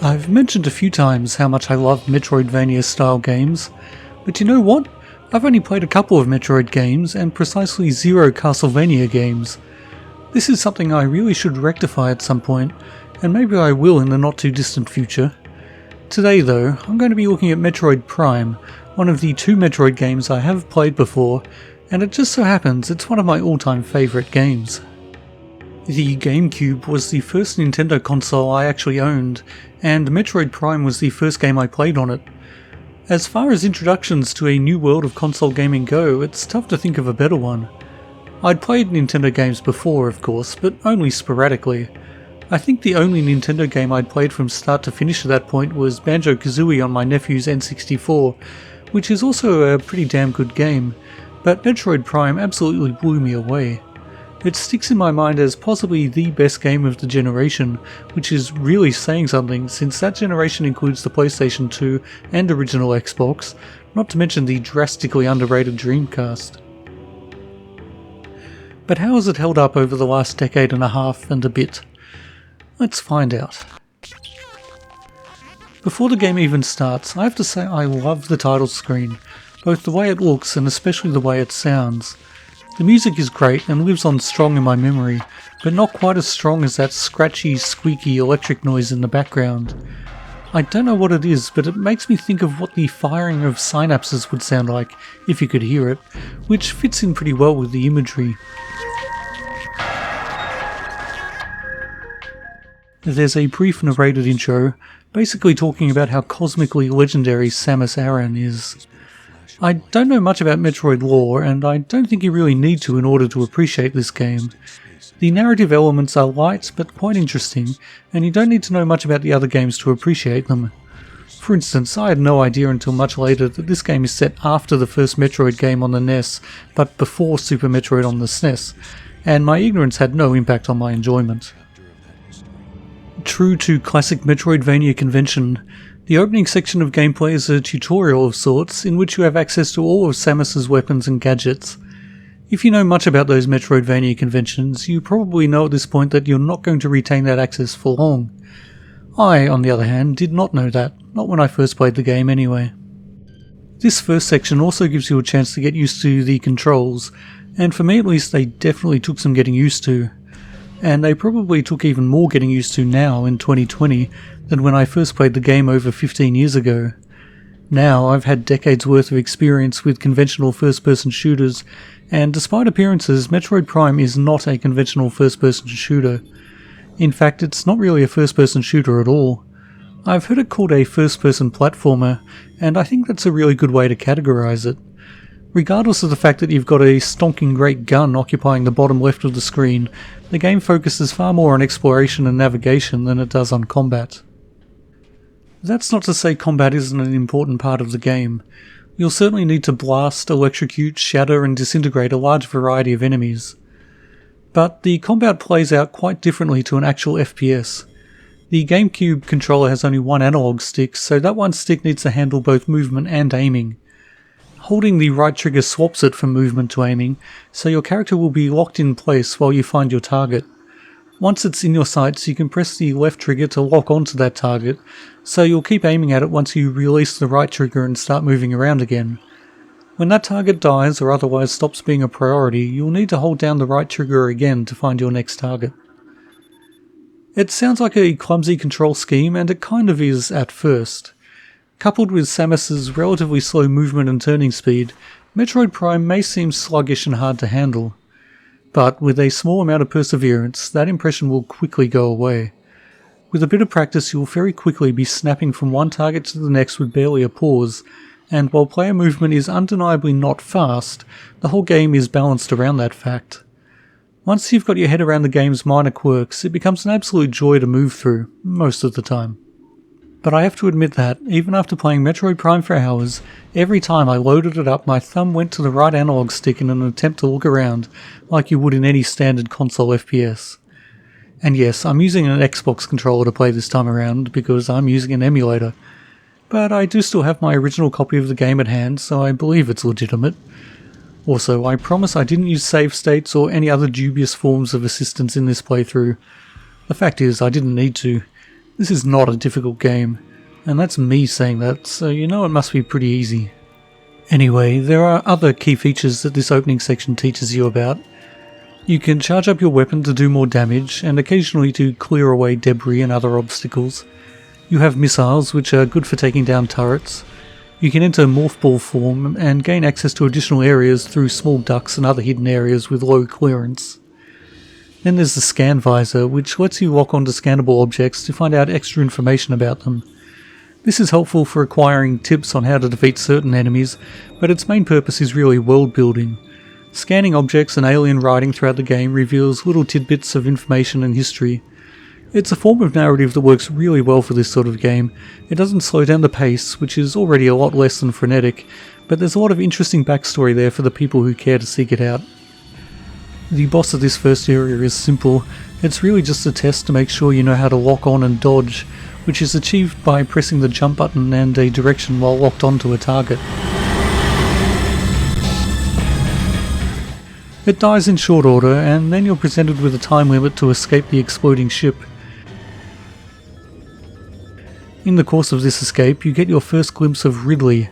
I've mentioned a few times how much I love Metroidvania style games, but you know what? I've only played a couple of Metroid games and precisely 0 Castlevania games. This is something I really should rectify at some point, and maybe I will in the not too distant future. Today though, I'm going to be looking at Metroid Prime, one of the 2 Metroid games I have played before, and it just so happens it's one of my all-time favourite games. The GameCube was the first Nintendo console I actually owned, and Metroid Prime was the first game I played on it. As far as introductions to a new world of console gaming go, it's tough to think of a better one. I'd played Nintendo games before, of course, but only sporadically. I think the only Nintendo game I'd played from start to finish at that point was Banjo-Kazooie on my nephew's N64, which is also a pretty damn good game, but Metroid Prime absolutely blew me away. It sticks in my mind as possibly the best game of the generation, which is really saying something since that generation includes the PlayStation 2 and original Xbox, not to mention the drastically underrated Dreamcast. But how has it held up over the last decade and a half and a bit? Let's find out. Before the game even starts, I have to say I love the title screen, both the way it looks and especially the way it sounds. The music is great and lives on strong in my memory, but not quite as strong as that scratchy, squeaky electric noise in the background. I don't know what it is, but it makes me think of what the firing of synapses would sound like if you could hear it, which fits in pretty well with the imagery. There's a brief narrated intro, basically talking about how cosmically legendary Samus Aran is. I don't know much about Metroid lore, and I don't think you really need to in order to appreciate this game. The narrative elements are light but quite interesting, and you don't need to know much about the other games to appreciate them. For instance, I had no idea until much later that this game is set after the first Metroid game on the NES, but before Super Metroid on the SNES, and my ignorance had no impact on my enjoyment. True to classic Metroidvania convention, the opening section of gameplay is a tutorial of sorts in which you have access to all of Samus's weapons and gadgets. If you know much about those Metroidvania conventions, you probably know at this point that you're not going to retain that access for long. I, on the other hand, did not know that, not when I first played the game anyway. This first section also gives you a chance to get used to the controls, and for me at least they definitely took some getting used to. And they probably took even more getting used to now in 2020 than when I first played the game over 15 years ago. Now I've had decades worth of experience with conventional first-person shooters, and despite appearances, Metroid Prime is not a conventional first-person shooter. In fact, it's not really a first-person shooter at all. I've heard it called a first-person platformer, and I think that's a really good way to categorize it. Regardless of the fact that you've got a stonking great gun occupying the bottom left of the screen, the game focuses far more on exploration and navigation than it does on combat. That's not to say combat isn't an important part of the game. You'll certainly need to blast, electrocute, shatter and disintegrate a large variety of enemies. But the combat plays out quite differently to an actual FPS. The GameCube controller has only one analog stick, so that one stick needs to handle both movement and aiming. Holding the right trigger swaps it from movement to aiming, so your character will be locked in place while you find your target. Once it's in your sights, you can press the left trigger to lock onto that target, so you'll keep aiming at it once you release the right trigger and start moving around again. When that target dies or otherwise stops being a priority, you'll need to hold down the right trigger again to find your next target. It sounds like a clumsy control scheme, and it kind of is at first. Coupled with Samus's relatively slow movement and turning speed, Metroid Prime may seem sluggish and hard to handle. But with a small amount of perseverance, that impression will quickly go away. With a bit of practice, you'll very quickly be snapping from one target to the next with barely a pause, and while player movement is undeniably not fast, the whole game is balanced around that fact. Once you've got your head around the game's minor quirks, it becomes an absolute joy to move through, most of the time. But I have to admit that, even after playing Metroid Prime for hours, every time I loaded it up my thumb went to the right analog stick in an attempt to look around, like you would in any standard console FPS. And yes, I'm using an Xbox controller to play this time around, because I'm using an emulator. But I do still have my original copy of the game at hand, so I believe it's legitimate. Also, I promise I didn't use save states or any other dubious forms of assistance in this playthrough. The fact is, I didn't need to. This is not a difficult game, and that's me saying that, so you know it must be pretty easy. Anyway, there are other key features that this opening section teaches you about. You can charge up your weapon to do more damage, and occasionally to clear away debris and other obstacles. You have missiles, which are good for taking down turrets. You can enter morph ball form and gain access to additional areas through small ducts and other hidden areas with low clearance. Then there's the scan visor, which lets you lock onto scannable objects to find out extra information about them. This is helpful for acquiring tips on how to defeat certain enemies, but its main purpose is really world building. Scanning objects and alien writing throughout the game reveals little tidbits of information and history. It's a form of narrative that works really well for this sort of game. It doesn't slow down the pace, which is already a lot less than frenetic, but there's a lot of interesting backstory there for the people who care to seek it out. The boss of this first area is simple. It's really just a test to make sure you know how to lock on and dodge, which is achieved by pressing the jump button and a direction while locked onto a target. It dies in short order, and then you're presented with a time limit to escape the exploding ship. In the course of this escape, you get your first glimpse of Ridley.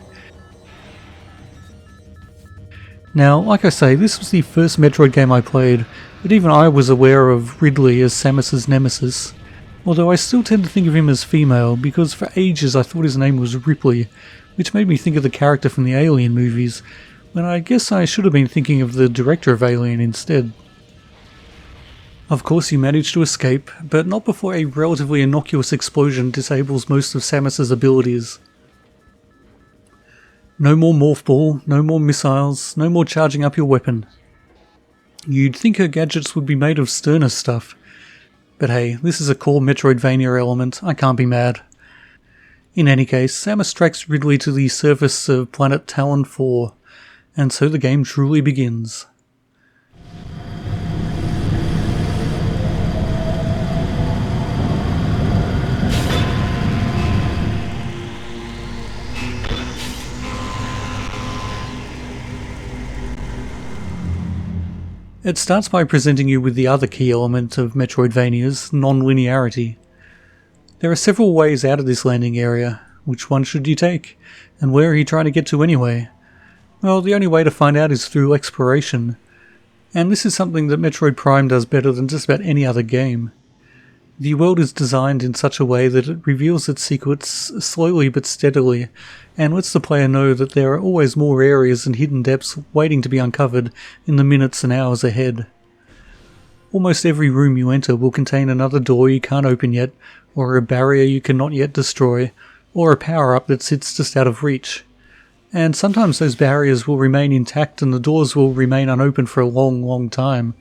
Now, like I say, this was the first Metroid game I played, but even I was aware of Ridley as Samus's nemesis. Although I still tend to think of him as female, because for ages I thought his name was Ripley, which made me think of the character from the Alien movies, when I guess I should have been thinking of the director of Alien instead. Of course you manage to escape, but not before a relatively innocuous explosion disables most of Samus's abilities. No more morph ball, no more missiles, no more charging up your weapon. You'd think her gadgets would be made of sterner stuff, but hey, this is a core Metroidvania element, I can't be mad. In any case, Samus tracks Ridley to the surface of planet Talon 4, and so the game truly begins. It starts by presenting you with the other key element of Metroidvania's, non-linearity. There are several ways out of this landing area. Which one should you take? And where are you trying to get to anyway? Well, the only way to find out is through exploration. And this is something that Metroid Prime does better than just about any other game. The world is designed in such a way that it reveals its secrets slowly but steadily, and lets the player know that there are always more areas and hidden depths waiting to be uncovered in the minutes and hours ahead. Almost every room you enter will contain another door you can't open yet, or a barrier you cannot yet destroy, or a power-up that sits just out of reach. And sometimes those barriers will remain intact and the doors will remain unopened for a long time.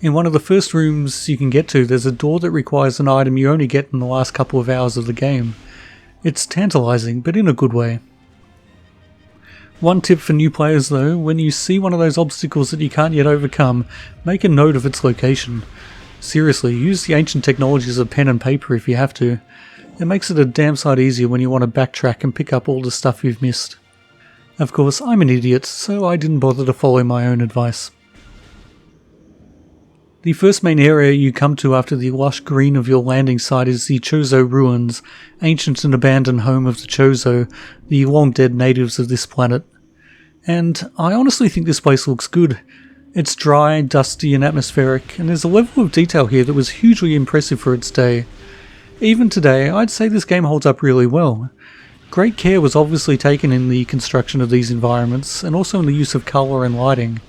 In one of the first rooms you can get to, there's a door that requires an item you only get in the last couple of hours of the game. It's tantalizing, but in a good way. One tip for new players though, when you see one of those obstacles that you can't yet overcome, make a note of its location. Seriously, use the ancient technologies of pen and paper if you have to. It makes it a damn sight easier when you want to backtrack and pick up all the stuff you've missed. Of course, I'm an idiot, so I didn't bother to follow my own advice. The first main area you come to after the lush green of your landing site is the Chozo ruins, ancient and abandoned home of the Chozo, the long-dead natives of this planet. And I honestly think this place looks good. It's dry, dusty and atmospheric, and there's a level of detail here that was hugely impressive for its day. Even today, I'd say this game holds up really well. Great care was obviously taken in the construction of these environments, and also in the use of colour and lighting.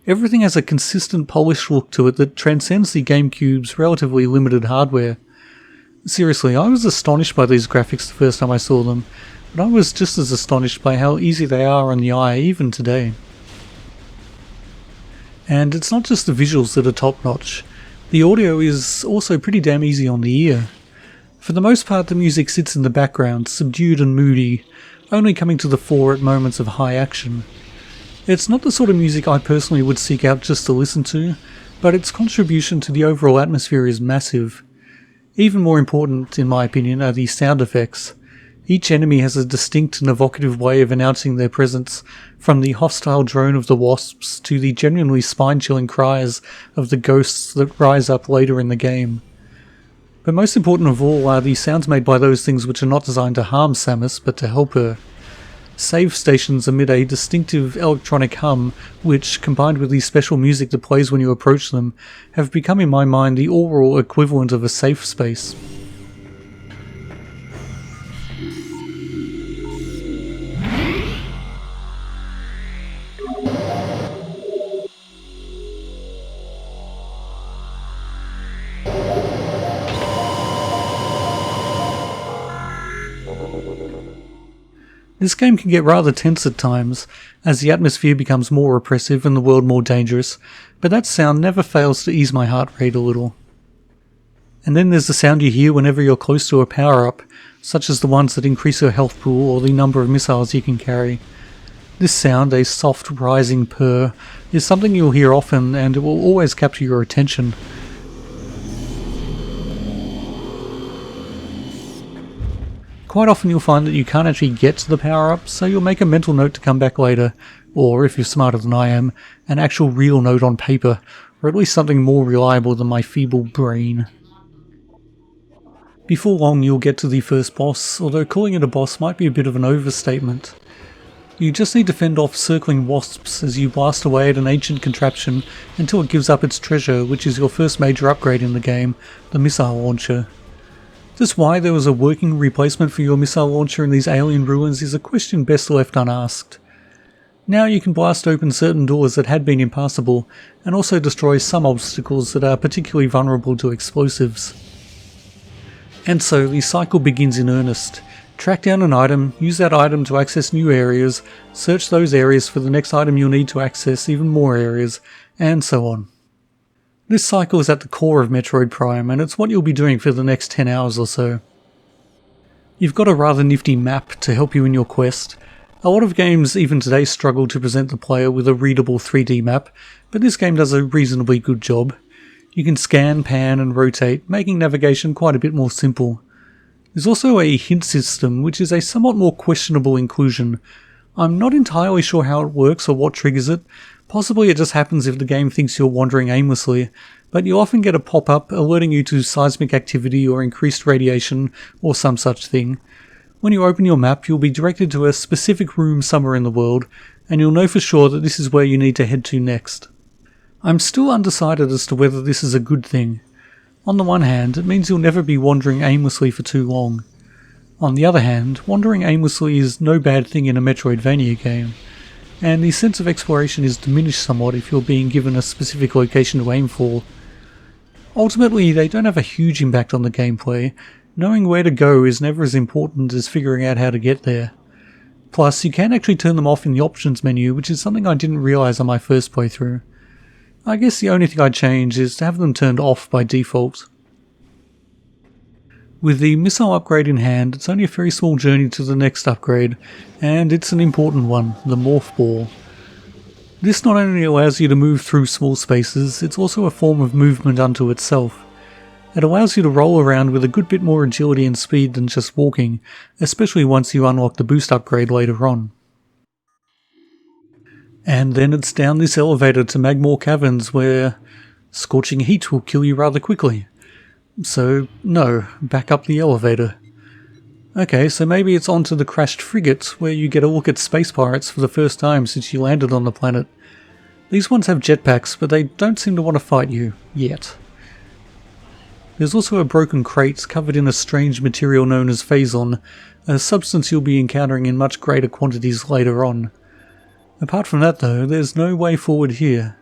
Everything has a consistent polished look to it that transcends the GameCube's relatively limited hardware. Seriously, I was astonished by these graphics the first time I saw them, but I was just as astonished by how easy they are on the eye even today. And it's not just the visuals that are top notch, the audio is also pretty damn easy on the ear. For the most part the music sits in the background, subdued and moody, only coming to the fore at moments of high action. It's not the sort of music I personally would seek out just to listen to, but its contribution to the overall atmosphere is massive. Even more important, in my opinion, are the sound effects. Each enemy has a distinct and evocative way of announcing their presence, from the hostile drone of the wasps to the genuinely spine-chilling cries of the ghosts that rise up later in the game. But most important of all are the sounds made by those things which are not designed to harm Samus, but to help her. Save stations emit a distinctive electronic hum which, combined with the special music that plays when you approach them, have become in my mind the overall equivalent of a safe space. This game can get rather tense at times, as the atmosphere becomes more oppressive and the world more dangerous, but that sound never fails to ease my heart rate a little. And then there's the sound you hear whenever you're close to a power-up, such as the ones that increase your health pool or the number of missiles you can carry. This sound, a soft rising purr, is something you'll hear often and it will always capture your attention. Quite often you'll find that you can't actually get to the power-up, so you'll make a mental note to come back later, or if you're smarter than I am, an actual real note on paper, or at least something more reliable than my feeble brain. Before long you'll get to the first boss, although calling it a boss might be a bit of an overstatement. You just need to fend off circling wasps as you blast away at an ancient contraption until it gives up its treasure, which is your first major upgrade in the game, the missile launcher. Just why there was a working replacement for your missile launcher in these alien ruins is a question best left unasked. Now you can blast open certain doors that had been impassable, and also destroy some obstacles that are particularly vulnerable to explosives. And so the cycle begins in earnest. Track down an item, use that item to access new areas, search those areas for the next item you'll need to access even more areas, and so on. This cycle is at the core of Metroid Prime, and it's what you'll be doing for the next 10 hours or so. You've got a rather nifty map to help you in your quest. A lot of games even today struggle to present the player with a readable 3D map, but this game does a reasonably good job. You can scan, pan and rotate, making navigation quite a bit more simple. There's also a hint system, which is a somewhat more questionable inclusion. I'm not entirely sure how it works or what triggers it. Possibly it just happens if the game thinks you're wandering aimlessly, but you often get a pop-up alerting you to seismic activity or increased radiation or some such thing. When you open your map, you'll be directed to a specific room somewhere in the world, and you'll know for sure that this is where you need to head to next. I'm still undecided as to whether this is a good thing. On the one hand, it means you'll never be wandering aimlessly for too long. On the other hand, wandering aimlessly is no bad thing in a Metroidvania game, and the sense of exploration is diminished somewhat if you're being given a specific location to aim for. Ultimately, they don't have a huge impact on the gameplay. Knowing where to go is never as important as figuring out how to get there. Plus, you can actually turn them off in the options menu, which is something I didn't realise on my first playthrough. I guess the only thing I'd change is to have them turned off by default. With the missile upgrade in hand, it's only a very small journey to the next upgrade, and it's an important one, the morph ball. This not only allows you to move through small spaces, it's also a form of movement unto itself. It allows you to roll around with a good bit more agility and speed than just walking, especially once you unlock the boost upgrade later on. And then it's down this elevator to Magmore Caverns where scorching heat will kill you rather quickly. So, no, back up the elevator. Okay, so maybe it's onto the crashed frigate, where you get a look at space pirates for the first time since you landed on the planet. These ones have jetpacks, but they don't seem to want to fight you, yet. There's also a broken crate covered in a strange material known as Phazon, a substance you'll be encountering in much greater quantities later on. Apart from that though, there's no way forward here.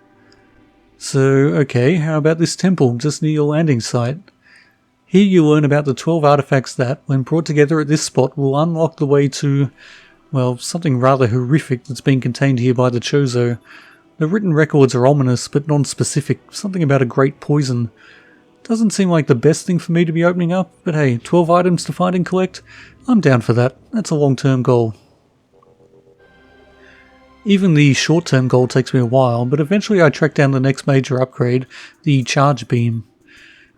So, okay, how about this temple just near your landing site? Here you learn about the 12 artifacts that, when brought together at this spot, will unlock the way to, well, something rather horrific that's been contained here by the Chozo. The written records are ominous but non-specific, something about a great poison. Doesn't seem like the best thing for me to be opening up, but hey, 12 items to find and collect? I'm down for that. That's a long-term goal. Even the short-term goal takes me a while, but eventually I track down the next major upgrade, the charge beam.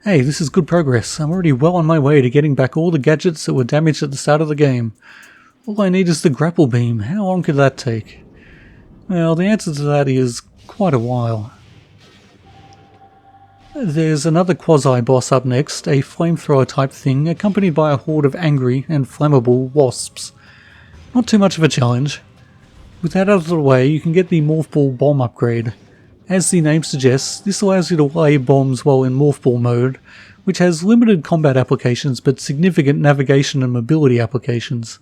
Hey, this is good progress. I'm already well on my way to getting back all the gadgets that were damaged at the start of the game. All I need is the grapple beam. How long could that take? Well, the answer to that is quite a while. There's another quasi-boss up next, a flamethrower type thing, accompanied by a horde of angry and flammable wasps. Not too much of a challenge. With that out of the way, you can get the Morph Ball bomb upgrade. As the name suggests, this allows you to lay bombs while in Morph Ball mode, which has limited combat applications but significant navigation and mobility applications.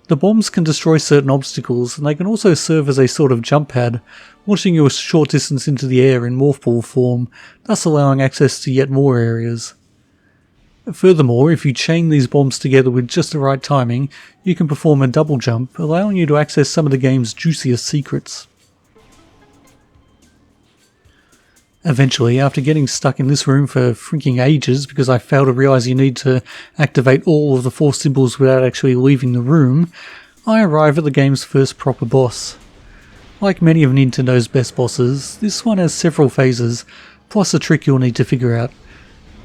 The bombs can destroy certain obstacles, and they can also serve as a sort of jump pad, launching you a short distance into the air in Morph Ball form, thus allowing access to yet more areas. Furthermore, if you chain these bombs together with just the right timing, you can perform a double jump, allowing you to access some of the game's juiciest secrets. Eventually, after getting stuck in this room for freaking ages because I failed to realise you need to activate all of the 4 symbols without actually leaving the room, I arrive at the game's first proper boss. Like many of Nintendo's best bosses, this one has several phases, plus a trick you'll need to figure out.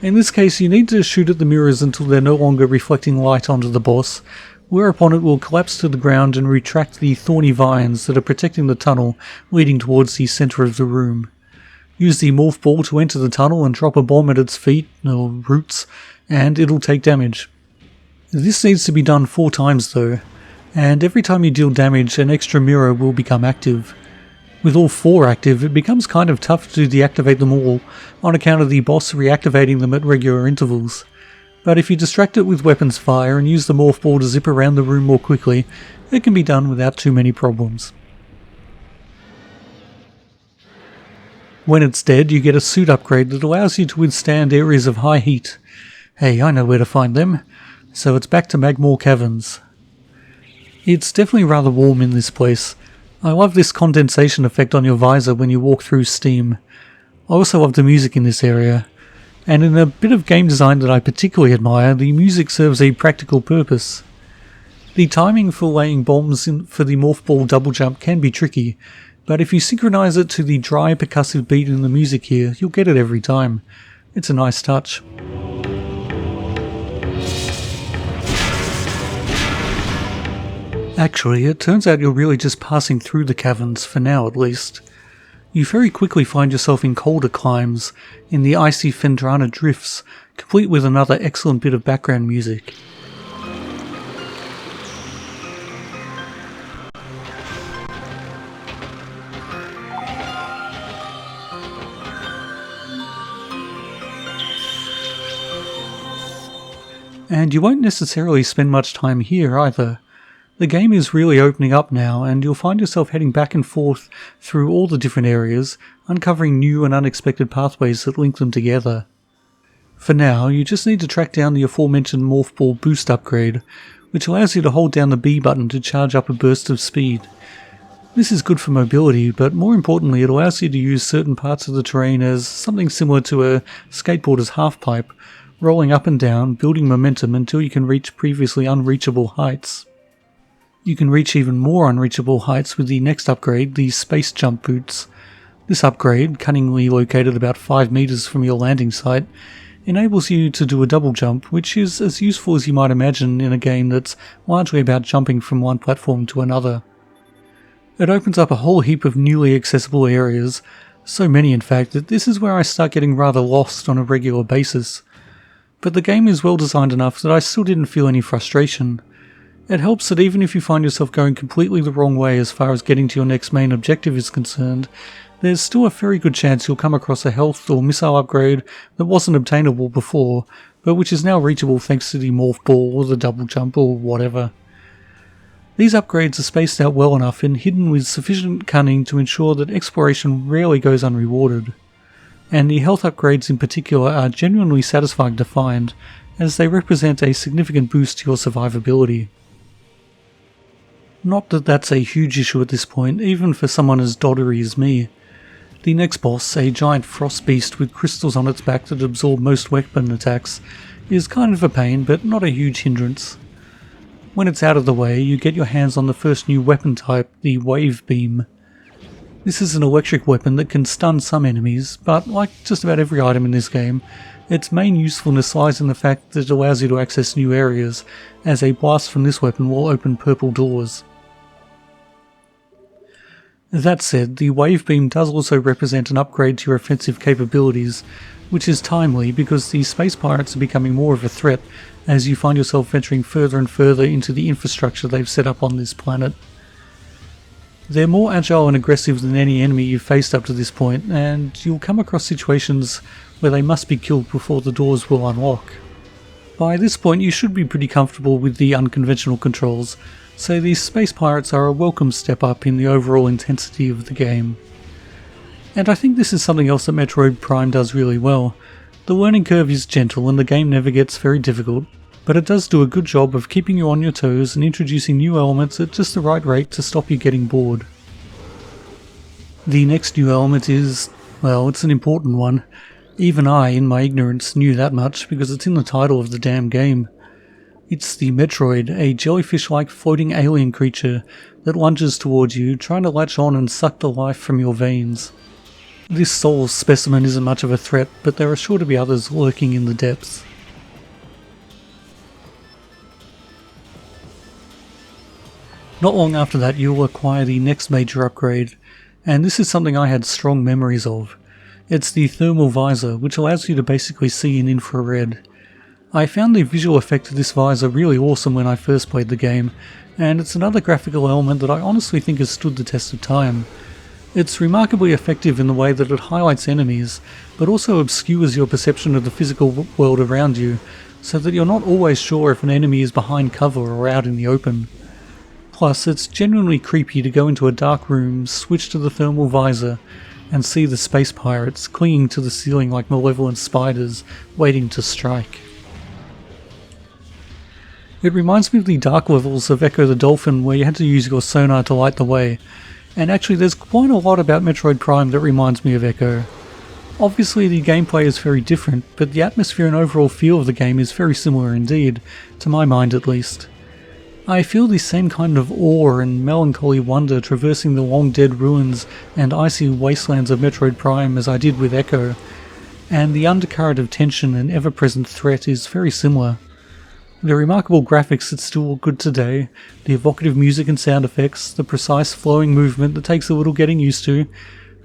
In this case, you need to shoot at the mirrors until they're no longer reflecting light onto the boss, whereupon it will collapse to the ground and retract the thorny vines that are protecting the tunnel leading towards the centre of the room. Use the morph ball to enter the tunnel and drop a bomb at its feet, or roots, and it'll take damage. This needs to be done 4 times though, and every time you deal damage an extra mirror will become active. With all 4 active, it becomes kind of tough to deactivate them all, on account of the boss reactivating them at regular intervals. But if you distract it with weapons fire and use the morph ball to zip around the room more quickly, it can be done without too many problems. When it's dead, you get a suit upgrade that allows you to withstand areas of high heat. Hey, I know where to find them. So it's back to Magmore Caverns. It's definitely rather warm in this place. I love this condensation effect on your visor when you walk through steam. I also love the music in this area. And in a bit of game design that I particularly admire, the music serves a practical purpose. The timing for laying bombs for the morph ball double jump can be tricky, but if you synchronize it to the dry percussive beat in the music here, you'll get it every time. It's a nice touch. Actually, it turns out you're really just passing through the caverns, for now at least. You very quickly find yourself in colder climes, in the icy Phendrana drifts, complete with another excellent bit of background music. And you won't necessarily spend much time here either. The game is really opening up now, and you'll find yourself heading back and forth through all the different areas, uncovering new and unexpected pathways that link them together. For now, you just need to track down the aforementioned Morph Ball boost upgrade, which allows you to hold down the B button to charge up a burst of speed. This is good for mobility, but more importantly it allows you to use certain parts of the terrain as something similar to a skateboarder's half-pipe, rolling up and down, building momentum until you can reach previously unreachable heights. You can reach even more unreachable heights with the next upgrade, the Space Jump Boots. This upgrade, cunningly located about 5 meters from your landing site, enables you to do a double jump, which is as useful as you might imagine in a game that's largely about jumping from one platform to another. It opens up a whole heap of newly accessible areas, so many in fact that this is where I start getting rather lost on a regular basis. But the game is well designed enough that I still didn't feel any frustration. It helps that even if you find yourself going completely the wrong way as far as getting to your next main objective is concerned, there's still a very good chance you'll come across a health or missile upgrade that wasn't obtainable before, but which is now reachable thanks to the morph ball or the double jump or whatever. These upgrades are spaced out well enough and hidden with sufficient cunning to ensure that exploration rarely goes unrewarded. And the health upgrades in particular are genuinely satisfying to find, as they represent a significant boost to your survivability. Not that that's a huge issue at this point, even for someone as doddery as me. The next boss, a giant frost beast with crystals on its back that absorb most weapon attacks, is kind of a pain, but not a huge hindrance. When it's out of the way, you get your hands on the first new weapon type, the Wave Beam. This is an electric weapon that can stun some enemies, but like just about every item in this game, its main usefulness lies in the fact that it allows you to access new areas, as a blast from this weapon will open purple doors. That said, the Wave Beam does also represent an upgrade to your offensive capabilities, which is timely because the space pirates are becoming more of a threat as you find yourself venturing further and further into the infrastructure they've set up on this planet. They're more agile and aggressive than any enemy you've faced up to this point, and you'll come across situations where they must be killed before the doors will unlock. By this point you should be pretty comfortable with the unconventional controls, so these space pirates are a welcome step up in the overall intensity of the game. And I think this is something else that Metroid Prime does really well. The learning curve is gentle and the game never gets very difficult, but it does do a good job of keeping you on your toes and introducing new elements at just the right rate to stop you getting bored. The next new element is, well, it's an important one. Even I, in my ignorance, knew that much because it's in the title of the damn game. It's the Metroid, a jellyfish-like floating alien creature that lunges towards you, trying to latch on and suck the life from your veins. This soul specimen isn't much of a threat, but there are sure to be others lurking in the depths. Not long after that you'll acquire the next major upgrade, and this is something I had strong memories of. It's the thermal visor, which allows you to basically see in infrared. I found the visual effect of this visor really awesome when I first played the game, and it's another graphical element that I honestly think has stood the test of time. It's remarkably effective in the way that it highlights enemies, but also obscures your perception of the physical world around you, so that you're not always sure if an enemy is behind cover or out in the open. Plus, it's genuinely creepy to go into a dark room, switch to the thermal visor, and see the space pirates clinging to the ceiling like malevolent spiders, waiting to strike. It reminds me of the dark levels of Echo the Dolphin where you had to use your sonar to light the way, and actually there's quite a lot about Metroid Prime that reminds me of Echo. Obviously the gameplay is very different, but the atmosphere and overall feel of the game is very similar indeed, to my mind at least. I feel the same kind of awe and melancholy wonder traversing the long-dead ruins and icy wastelands of Metroid Prime as I did with Echo, and the undercurrent of tension and ever-present threat is very similar. The remarkable graphics that still look good today, the evocative music and sound effects, the precise flowing movement that takes a little getting used to.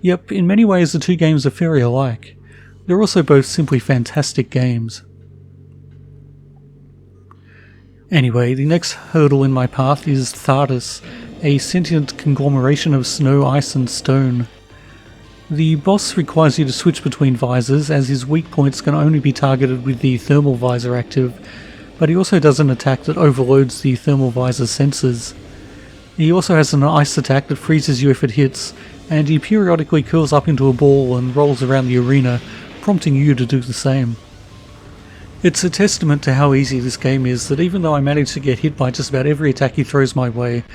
Yep, in many ways the two games are very alike. They're also both simply fantastic games. Anyway, the next hurdle in my path is Thardus, a sentient conglomeration of snow, ice and stone. The boss requires you to switch between visors, as his weak points can only be targeted with the thermal visor active, but he also does an attack that overloads the thermal visor's sensors. He also has an ice attack that freezes you if it hits, and he periodically curls up into a ball and rolls around the arena, prompting you to do the same. It's a testament to how easy this game is that even though I manage to get hit by just about every attack he throws my way,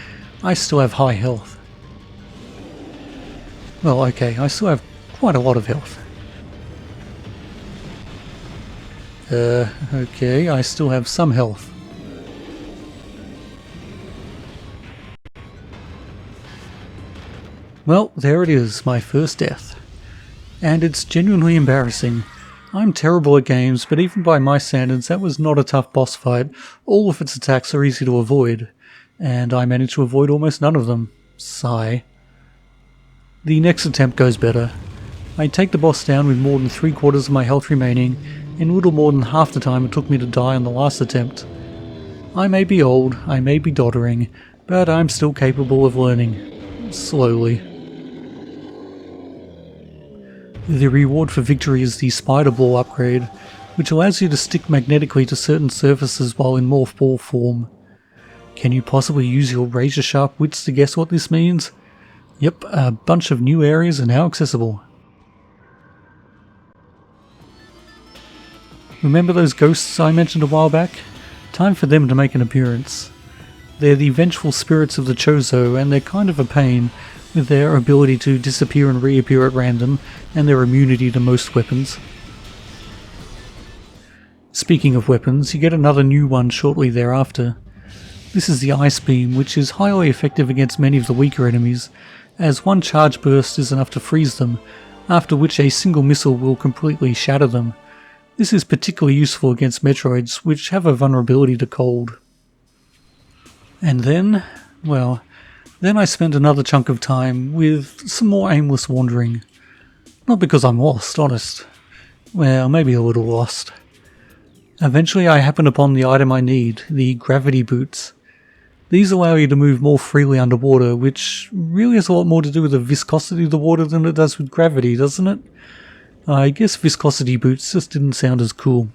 I still have high health. Well, okay, I still have quite a lot of health. Okay, I still have some health. Well, there it is, my first death. And it's genuinely embarrassing. I'm terrible at games, but even by my standards that was not a tough boss fight. All of its attacks are easy to avoid, and I managed to avoid almost none of them. Sigh. The next attempt goes better. I take the boss down with more than 3/4 of my health remaining, in little more than half the time it took me to die on the last attempt. I may be old, I may be doddering, but I'm still capable of learning. Slowly. The reward for victory is the Spider Ball upgrade, which allows you to stick magnetically to certain surfaces while in morph ball form. Can you possibly use your razor sharp wits to guess what this means? Yep, a bunch of new areas are now accessible. Remember those ghosts I mentioned a while back? Time for them to make an appearance. They're the vengeful spirits of the Chozo, and they're kind of a pain, with their ability to disappear and reappear at random, and their immunity to most weapons. Speaking of weapons, you get another new one shortly thereafter. This is the Ice Beam, which is highly effective against many of the weaker enemies, as one charge burst is enough to freeze them, after which a single missile will completely shatter them. This is particularly useful against Metroids, which have a vulnerability to cold. And then, well, then I spent another chunk of time with some more aimless wandering. Not because I'm lost, honest. well, maybe a little lost. Eventually I happen upon the item I need, the gravity boots. These allow you to move more freely underwater, which really has a lot more to do with the viscosity of the water than it does with gravity, doesn't it? I guess viscosity boots just didn't sound as cool.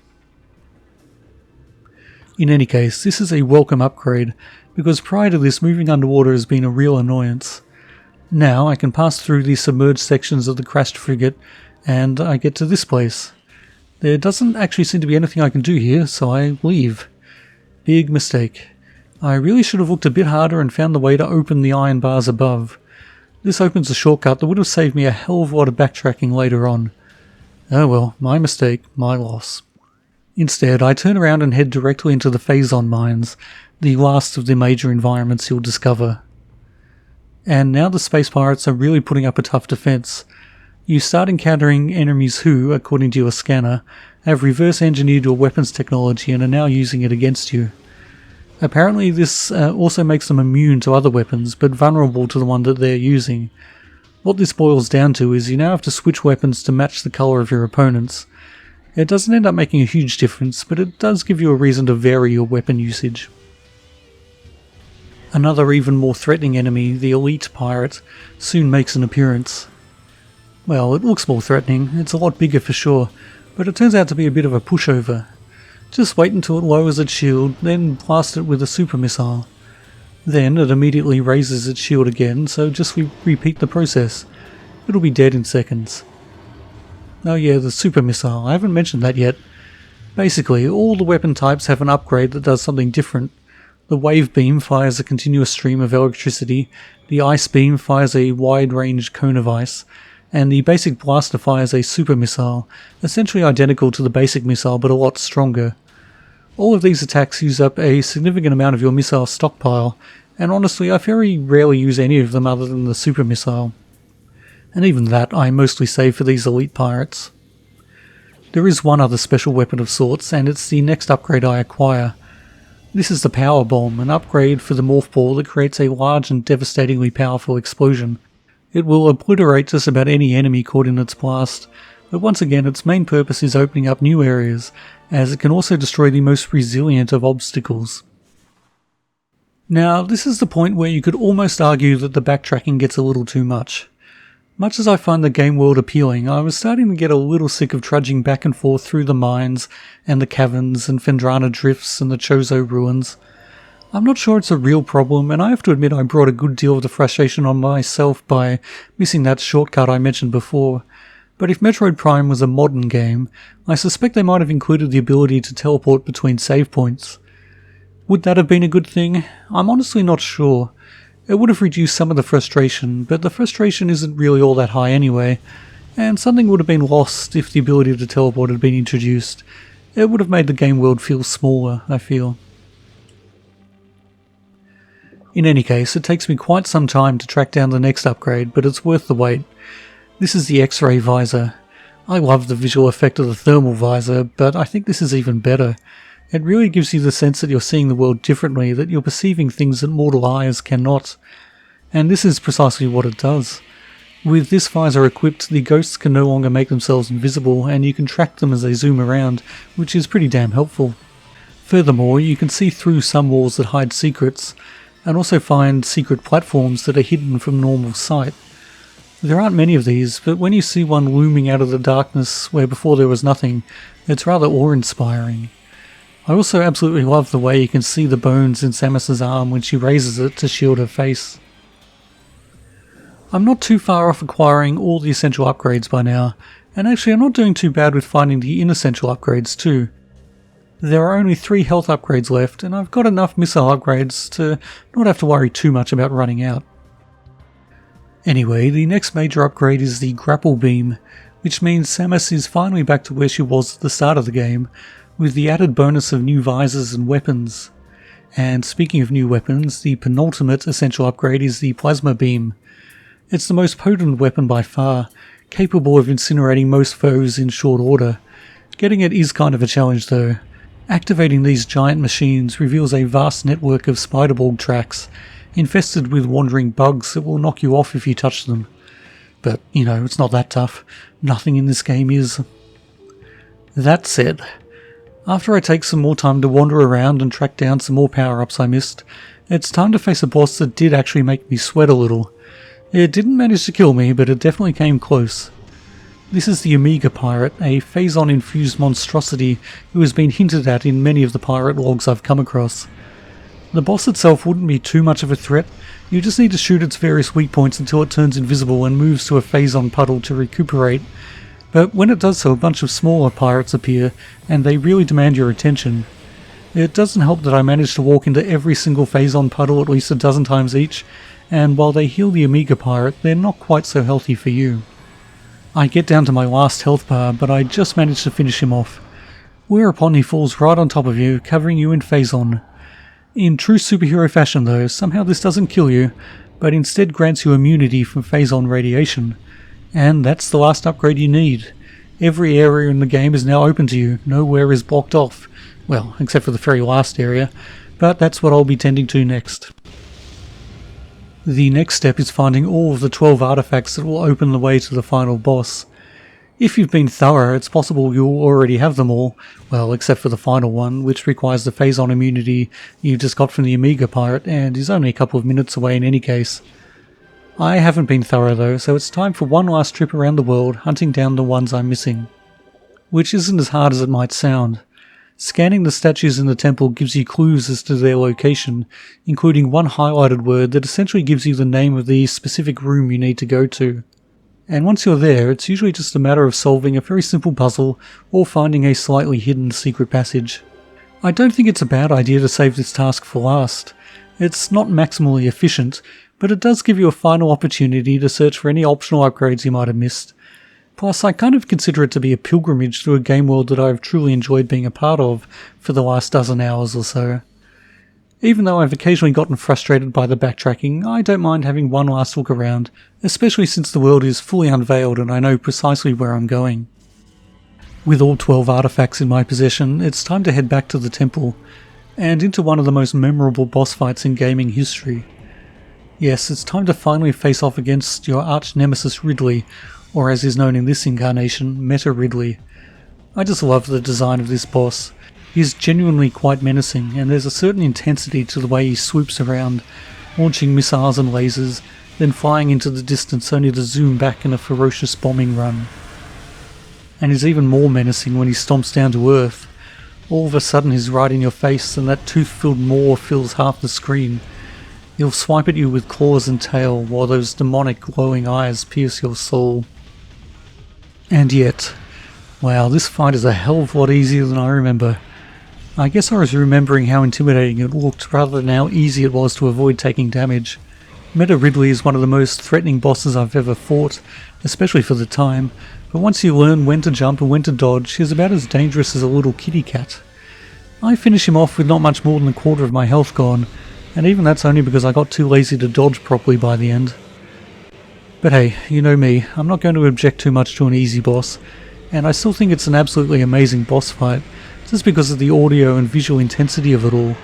In any case, this is a welcome upgrade, because prior to this, moving underwater has been a real annoyance. Now I can pass through the submerged sections of the crashed frigate, and I get to this place. There doesn't actually seem to be anything I can do here, so I leave. Big mistake. I really should have looked a bit harder and found the way to open the iron bars above. This opens a shortcut that would have saved me a hell of a lot of backtracking later on. Oh well, my mistake, my loss. Instead, I turn around and head directly into the Phazon Mines, the last of the major environments you'll discover. And now the space pirates are really putting up a tough defense. You start encountering enemies who, according to your scanner, have reverse engineered your weapons technology and are now using it against you. Apparently this also makes them immune to other weapons, but vulnerable to the one that they're using. What this boils down to is you now have to switch weapons to match the colour of your opponents. It doesn't end up making a huge difference, but it does give you a reason to vary your weapon usage. Another even more threatening enemy, the elite pirate, soon makes an appearance. Well, it looks more threatening, it's a lot bigger for sure, but it turns out to be a bit of a pushover. Just wait until it lowers its shield, then blast it with a super missile. Then it immediately raises its shield again, so just repeat the process. It'll be dead in seconds. Oh yeah, the super missile, I haven't mentioned that yet. Basically, all the weapon types have an upgrade that does something different. The wave beam fires a continuous stream of electricity, the ice beam fires a wide-range cone of ice, and the basic blaster fires a super missile, essentially identical to the basic missile but a lot stronger. All of these attacks use up a significant amount of your missile stockpile, and honestly I very rarely use any of them other than the super missile. And even that I mostly save for these elite pirates. There is one other special weapon of sorts, and it's the next upgrade I acquire. This is the Power Bomb, an upgrade for the morph ball that creates a large and devastatingly powerful explosion. It will obliterate just about any enemy caught in its blast, but once again its main purpose is opening up new areas, as it can also destroy the most resilient of obstacles. Now, this is the point where you could almost argue that the backtracking gets a little too much. Much as I find the game world appealing, I was starting to get a little sick of trudging back and forth through the mines, and the caverns, and Phendrana drifts, and the Chozo ruins. I'm not sure it's a real problem, and I have to admit I brought a good deal of the frustration on myself by missing that shortcut I mentioned before. But if Metroid Prime was a modern game, I suspect they might have included the ability to teleport between save points. Would that have been a good thing? I'm honestly not sure. It would have reduced some of the frustration, but the frustration isn't really all that high anyway, and something would have been lost if the ability to teleport had been introduced. It would have made the game world feel smaller, I feel. In any case, it takes me quite some time to track down the next upgrade, but it's worth the wait. This is the X-ray visor. I love the visual effect of the thermal visor, but I think this is even better. It really gives you the sense that you're seeing the world differently, that you're perceiving things that mortal eyes cannot. And this is precisely what it does. With this visor equipped, the ghosts can no longer make themselves invisible, and you can track them as they zoom around, which is pretty damn helpful. Furthermore, you can see through some walls that hide secrets, and also find secret platforms that are hidden from normal sight. There aren't many of these, but when you see one looming out of the darkness where before there was nothing, it's rather awe-inspiring. I also absolutely love the way you can see the bones in Samus's arm when she raises it to shield her face. I'm not too far off acquiring all the essential upgrades by now, and actually I'm not doing too bad with finding the inessential upgrades too. There are only 3 health upgrades left, and I've got enough missile upgrades to not have to worry too much about running out. Anyway, the next major upgrade is the grapple beam, which means Samus is finally back to where she was at the start of the game, with the added bonus of new visors and weapons. And speaking of new weapons, the penultimate essential upgrade is the plasma beam. It's the most potent weapon by far, capable of incinerating most foes in short order. Getting it is kind of a challenge though. Activating these giant machines reveals a vast network of spiderborg tracks, infested with wandering bugs that will knock you off if you touch them. But, you know, it's not that tough. Nothing in this game is. That said, after I take some more time to wander around and track down some more power-ups I missed, it's time to face a boss that did actually make me sweat a little. It didn't manage to kill me, but it definitely came close. This is the Omega Pirate, a Phazon-infused monstrosity who has been hinted at in many of the pirate logs I've come across. The boss itself wouldn't be too much of a threat, you just need to shoot its various weak points until it turns invisible and moves to a Phazon puddle to recuperate. But when it does so, a bunch of smaller pirates appear, and they really demand your attention. It doesn't help that I managed to walk into every single Phazon puddle at least a dozen times each, and while they heal the Omega Pirate, they're not quite so healthy for you. I get down to my last health bar, but I just manage to finish him off. Whereupon he falls right on top of you, covering you in Phazon. In true superhero fashion though, somehow this doesn't kill you, but instead grants you immunity from Phazon radiation. And that's the last upgrade you need. Every area in the game is now open to you, nowhere is blocked off. Well, except for the very last area, but that's what I'll be tending to next. The next step is finding all of the 12 artifacts that will open the way to the final boss. If you've been thorough, it's possible you'll already have them all, well, except for the final one, which requires the Phazon immunity you just got from the Omega Pirate and is only a couple of minutes away in any case. I haven't been thorough though, so it's time for one last trip around the world hunting down the ones I'm missing. Which isn't as hard as it might sound. Scanning the statues in the temple gives you clues as to their location, including one highlighted word that essentially gives you the name of the specific room you need to go to. And once you're there, it's usually just a matter of solving a very simple puzzle or finding a slightly hidden secret passage. I don't think it's a bad idea to save this task for last. It's not maximally efficient, but it does give you a final opportunity to search for any optional upgrades you might have missed. Plus, I kind of consider it to be a pilgrimage through a game world that I've truly enjoyed being a part of for the last dozen hours or so. Even though I've occasionally gotten frustrated by the backtracking, I don't mind having one last look around, especially since the world is fully unveiled and I know precisely where I'm going. With all 12 artifacts in my possession, it's time to head back to the temple, and into one of the most memorable boss fights in gaming history. Yes, it's time to finally face off against your arch-nemesis Ridley, or as is known in this incarnation, Meta-Ridley. I just love the design of this boss. He's genuinely quite menacing, and there's a certain intensity to the way he swoops around, launching missiles and lasers, then flying into the distance only to zoom back in a ferocious bombing run. And he's even more menacing when he stomps down to Earth. All of a sudden he's right in your face, and that tooth-filled maw fills half the screen. He'll swipe at you with claws and tail, while those demonic glowing eyes pierce your soul. And yet, wow, this fight is a hell of a lot easier than I remember. I guess I was remembering how intimidating it looked rather than how easy it was to avoid taking damage. Meta-Ridley is one of the most threatening bosses I've ever fought, especially for the time, but once you learn when to jump and when to dodge, he's about as dangerous as a little kitty cat. I finish him off with not much more than a quarter of my health gone, and even that's only because I got too lazy to dodge properly by the end. But hey, you know me, I'm not going to object too much to an easy boss, and I still think it's an absolutely amazing boss fight, just because of the audio and visual intensity of it all.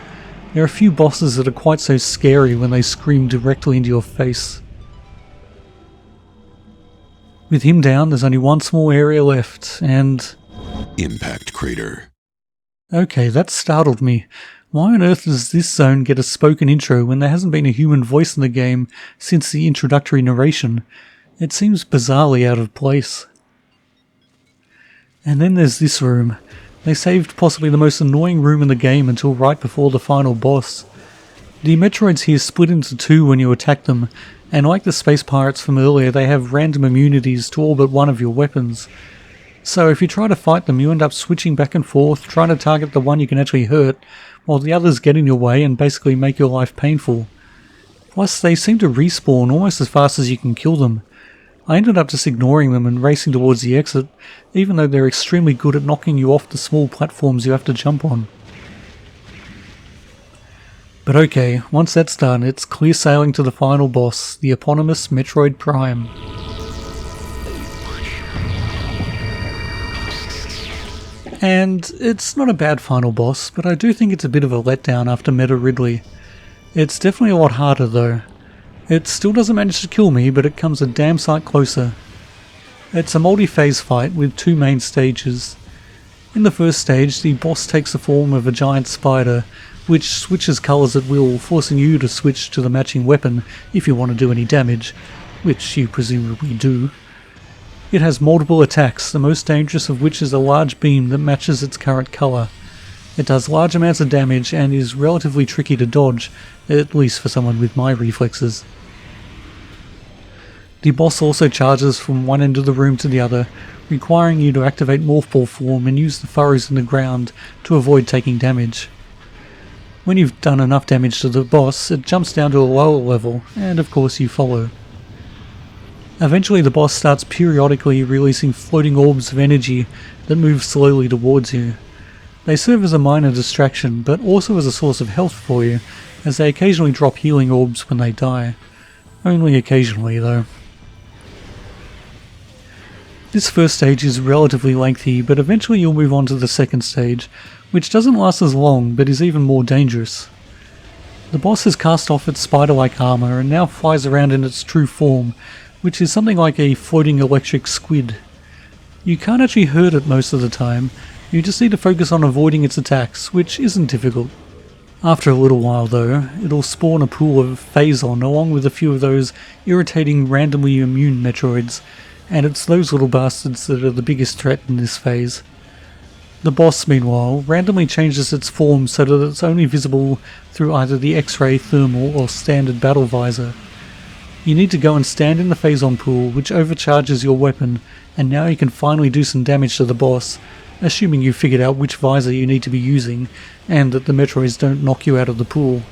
There are a few bosses that are quite so scary when they scream directly into your face. With him down, there's only one small area left, and... Impact crater. Okay, that startled me. Why on earth does this zone get a spoken intro when there hasn't been a human voice in the game since the introductory narration? It seems bizarrely out of place. And then there's this room. They saved possibly the most annoying room in the game until right before the final boss. The Metroids here split into two when you attack them, and like the space pirates from earlier, they have random immunities to all but one of your weapons. So if you try to fight them, you end up switching back and forth, trying to target the one you can actually hurt, while the others get in your way and basically make your life painful. Plus, they seem to respawn almost as fast as you can kill them. I ended up just ignoring them and racing towards the exit, even though they're extremely good at knocking you off the small platforms you have to jump on. But okay, once that's done, it's clear sailing to the final boss, the eponymous Metroid Prime. And it's not a bad final boss, but I do think it's a bit of a letdown after Meta-Ridley. It's definitely a lot harder though. It still doesn't manage to kill me, but it comes a damn sight closer. It's a multi-phase fight with two main stages. In the first stage, the boss takes the form of a giant spider, which switches colours at will, forcing you to switch to the matching weapon if you want to do any damage, which you presumably do. It has multiple attacks, the most dangerous of which is a large beam that matches its current colour. It does large amounts of damage and is relatively tricky to dodge, at least for someone with my reflexes. The boss also charges from one end of the room to the other, requiring you to activate morph ball form and use the furrows in the ground to avoid taking damage. When you've done enough damage to the boss, it jumps down to a lower level, and of course you follow. Eventually the boss starts periodically releasing floating orbs of energy that move slowly towards you. They serve as a minor distraction, but also as a source of health for you, as they occasionally drop healing orbs when they die. Only occasionally though. This first stage is relatively lengthy, but eventually you'll move on to the second stage, which doesn't last as long but is even more dangerous. The boss has cast off its spider-like armour and now flies around in its true form, which is something like a floating electric squid. You can't actually hurt it most of the time, you just need to focus on avoiding its attacks, which isn't difficult. After a little while though, it'll spawn a pool of Phazon along with a few of those irritating randomly immune Metroids, and it's those little bastards that are the biggest threat in this phase. The boss, meanwhile, randomly changes its form so that it's only visible through either the X-ray, thermal or standard battle visor. You need to go and stand in the Phazon pool, which overcharges your weapon, and now you can finally do some damage to the boss, assuming you've figured out which visor you need to be using, and that the Metroids don't knock you out of the pool.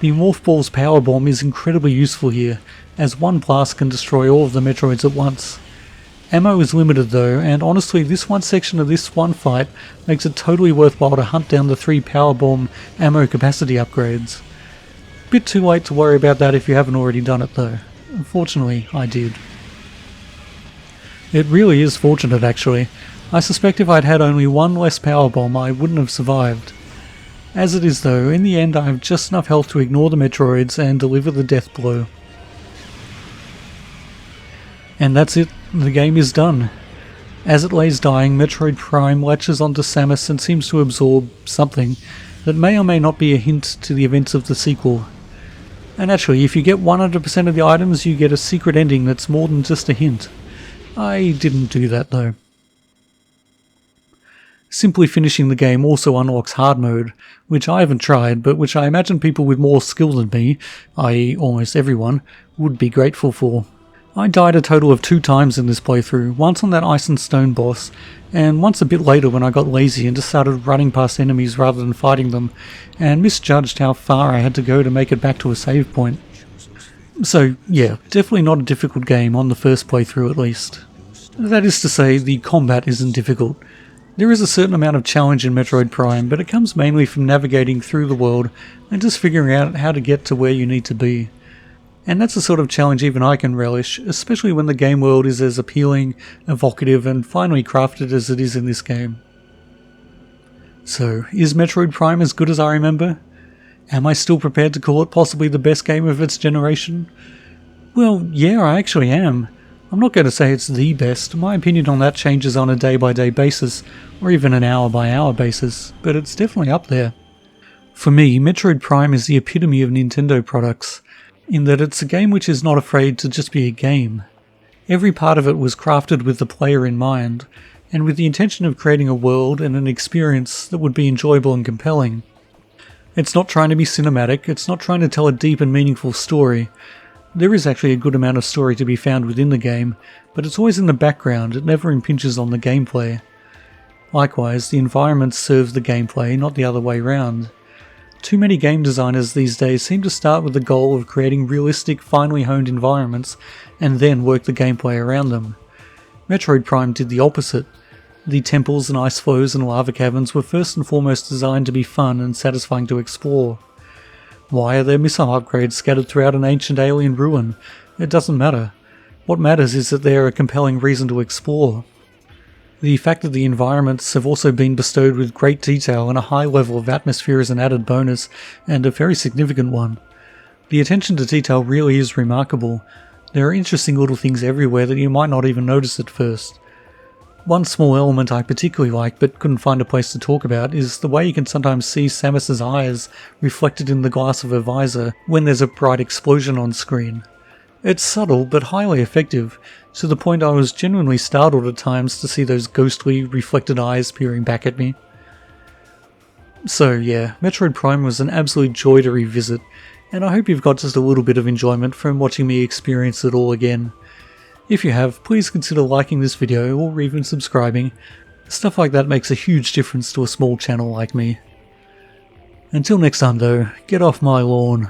The Morph Ball's power bomb is incredibly useful here, as one blast can destroy all of the Metroids at once. Ammo is limited though, and honestly this one section of this one fight makes it totally worthwhile to hunt down the 3 power bomb ammo capacity upgrades. Bit too late to worry about that if you haven't already done it though. Unfortunately, I did. It really is fortunate actually. I suspect if I'd had only one less power bomb I wouldn't have survived. As it is though, in the end I have just enough health to ignore the Metroids and deliver the death blow. And that's it, the game is done. As it lays dying, Metroid Prime latches onto Samus and seems to absorb something that may or may not be a hint to the events of the sequel. And actually, if you get 100% of the items, you get a secret ending that's more than just a hint. I didn't do that though. Simply finishing the game also unlocks hard mode, which I haven't tried, but which I imagine people with more skill than me, i.e. almost everyone, would be grateful for. I died a total of 2 times in this playthrough, once on that ice and stone boss, and once a bit later when I got lazy and just started running past enemies rather than fighting them, and misjudged how far I had to go to make it back to a save point. So yeah, definitely not a difficult game on the first playthrough at least. That is to say, the combat isn't difficult. There is a certain amount of challenge in Metroid Prime, but it comes mainly from navigating through the world and just figuring out how to get to where you need to be. And that's the sort of challenge even I can relish, especially when the game world is as appealing, evocative and finely crafted as it is in this game. So, is Metroid Prime as good as I remember? Am I still prepared to call it possibly the best game of its generation? Well, yeah, I actually am. I'm not going to say it's the best, my opinion on that changes on a day-by-day basis, or even an hour-by-hour basis, but it's definitely up there. For me, Metroid Prime is the epitome of Nintendo products, in that it's a game which is not afraid to just be a game. Every part of it was crafted with the player in mind, and with the intention of creating a world and an experience that would be enjoyable and compelling. It's not trying to be cinematic, it's not trying to tell a deep and meaningful story. There is actually a good amount of story to be found within the game, but it's always in the background, it never impinges on the gameplay. Likewise, the environments serve the gameplay, not the other way round. Too many game designers these days seem to start with the goal of creating realistic, finely honed environments, and then work the gameplay around them. Metroid Prime did the opposite. The temples and ice flows and lava caverns were first and foremost designed to be fun and satisfying to explore. Why are there missile upgrades scattered throughout an ancient alien ruin? It doesn't matter. What matters is that they are a compelling reason to explore. The fact that the environments have also been bestowed with great detail and a high level of atmosphere is an added bonus, and a very significant one. The attention to detail really is remarkable. There are interesting little things everywhere that you might not even notice at first. One small element I particularly like but couldn't find a place to talk about is the way you can sometimes see Samus's eyes reflected in the glass of her visor when there's a bright explosion on screen. It's subtle but highly effective, to the point I was genuinely startled at times to see those ghostly, reflected eyes peering back at me. So yeah, Metroid Prime was an absolute joy to revisit, and I hope you've got just a little bit of enjoyment from watching me experience it all again. If you have, please consider liking this video or even subscribing. Stuff like that makes a huge difference to a small channel like me. Until next time though, get off my lawn.